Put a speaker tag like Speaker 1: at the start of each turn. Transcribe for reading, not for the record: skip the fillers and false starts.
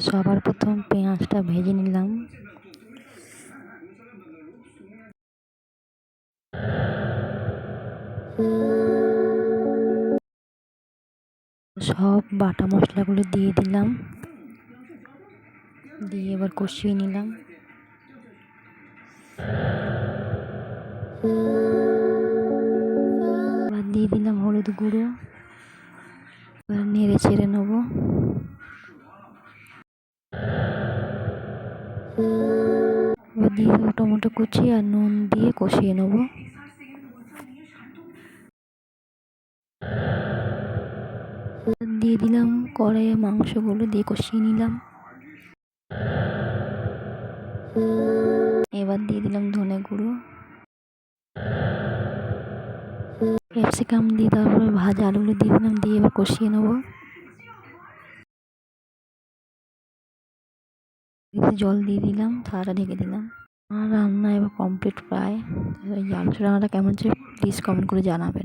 Speaker 1: সবার প্রথম পেঁয়াজটা ভেজে নিলাম। সব বাটা মশলাগুলো দিয়ে দিলাম, দিয়ে এবার কষিয়ে নিলাম। এবার দিয়ে দিলাম হলুদ গুঁড়ো, এবার নেড়ে চেড়ে নেবো। এবার দিয়ে দেবো টমেটো কুচি আর নুন দিয়ে কষিয়ে নেবো। দিয়ে দিলাম কড়াইয়ে মাংসগুলো দিয়ে কষিয়ে নিলাম। এবার দিয়ে দিলাম ধনে গুঁড়ো, ক্যাপসিকাম দিয়ে তারপরে ভাজা আলুগুলো দিয়ে দিলাম, দিয়ে এবার কষিয়ে নেবো। জল দিয়ে দিলাম, থালাটা ঢেকে দিলাম। আমার রান্না এবার কমপ্লিট প্রায়। এই আলু রান্নাটা কেমন হচ্ছে প্লিজ কমেন্ট করে জানাবেন।